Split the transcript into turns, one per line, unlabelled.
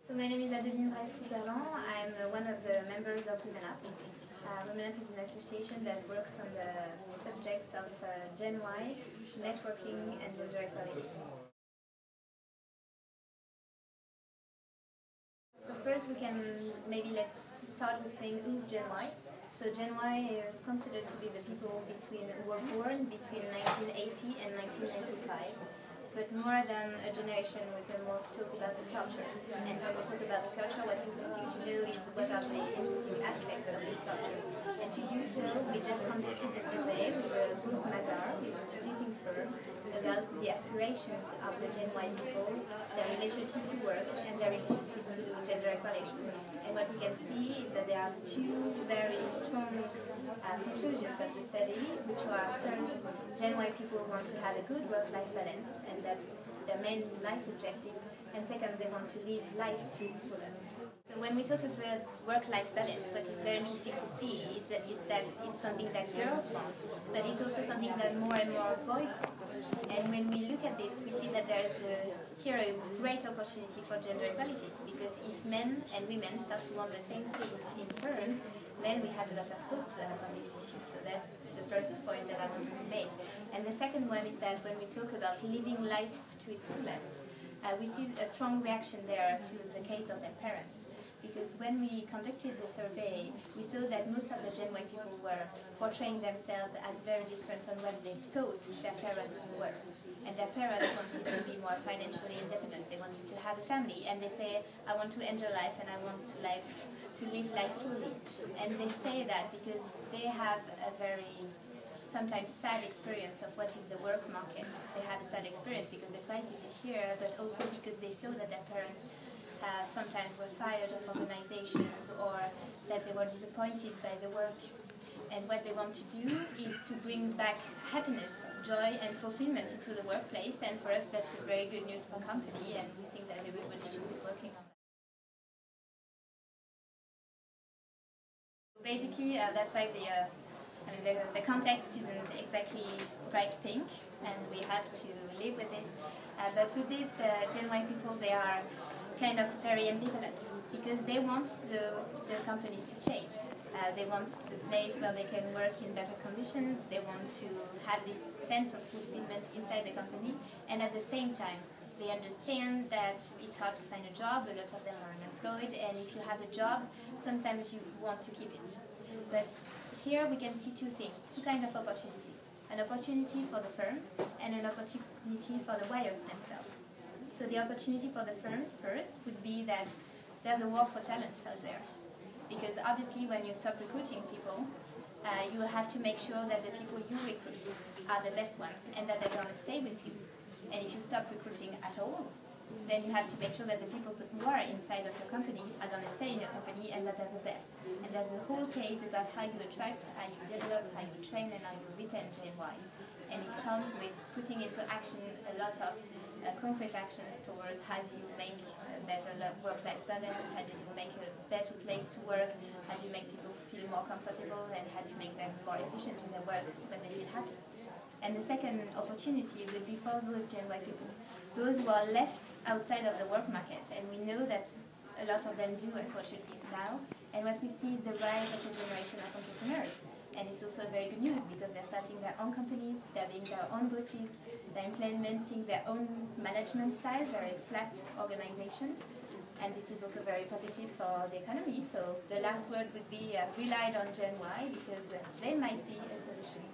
So my name is Adeline Braescu-Kerlan. I'm one of the members of WoMen'Up. WoMen'Up is an association that works on the subjects of Gen Y, networking and gender equality. So first let's start with saying who's Gen Y. So Gen Y is considered to be the people who were born between 1980 and 1995. But more than a generation, we can more talk about the culture. And when we talk about the culture, what's interesting to do is what are the interesting aspects of this culture. And to do so, we just conducted a survey with the group Mazar, which is a consulting firm, about the aspirations of the Gen Y people, their relationship to work, and their relationship to gender equality. And what we can see is that there are two very strong conclusions of the study, which are first, Gen Y people want to have a good work-life balance, and that's their main life objective, and second, they want to live life to its fullest. So when we talk about work-life balance, what is very interesting to see is that it's something that girls want, but it's also something that more and more boys want. And when we look at this, we see that there's here a great opportunity for gender equality, because if men and women start to want the same things in firms, then we have a lot of hope to have on this issue. So that's the first point that I wanted to make. And the second one is that when we talk about living life to its fullest, we see a strong reaction there to the case of their parents. Because when we conducted the survey, we saw that most of the Gen Y people were portraying themselves as very different from what they thought their parents were. And their parents wanted to be more financially independent. They wanted to have a family. And they say, I want to enjoy life and I want to live life fully. And they say that because they have a very sometimes sad experience of what is the work market. They have a sad experience because the crisis is here, but also because they saw that their parents sometimes were fired of organizations, or that they were disappointed by the work. And what they want to do is to bring back happiness, joy and fulfillment into the workplace, and for us that's a very good news for company, and we think that everybody should be working on that. Basically, that's why the context isn't exactly bright pink, and we have to live with this. But with this, the Gen Y people, they are kind of very ambivalent, because they want the companies to change. They want the place where they can work in better conditions. They want to have this sense of fulfillment inside the company, and at the same time, they understand that it's hard to find a job. A lot of them are unemployed, and if you have a job, sometimes you want to keep it. But here we can see two things, two kinds of opportunities. An opportunity for the firms and an opportunity for the wires themselves. So the opportunity for the firms first would be that there's a war for talents out there. Because obviously when you stop recruiting people, you have to make sure that the people you recruit are the best ones and that they're going to stay with you. And if you stop recruiting at all, then you have to make sure that the people who are inside of your company are going to stay in your company and that they're the best. And there's a whole case about how you attract, how you develop, how you train, and how you retain Gen Y. And it comes with putting into action a lot of concrete actions towards how do you make a better work-life balance, how do you make a better place to work, how do you make people feel more comfortable, and how do you make them more efficient in their work when they feel happy. And the second opportunity would be for those Gen Y people, those who are left outside of the work market. And we know that a lot of them do, unfortunately, now. And what we see is the rise of a generation of entrepreneurs. And it's also very good news because they're starting their own companies, they're being their own bosses, they're implementing their own management style, very flat organizations. And this is also very positive for the economy. So the last word would be relied on Gen Y, because they might be a solution.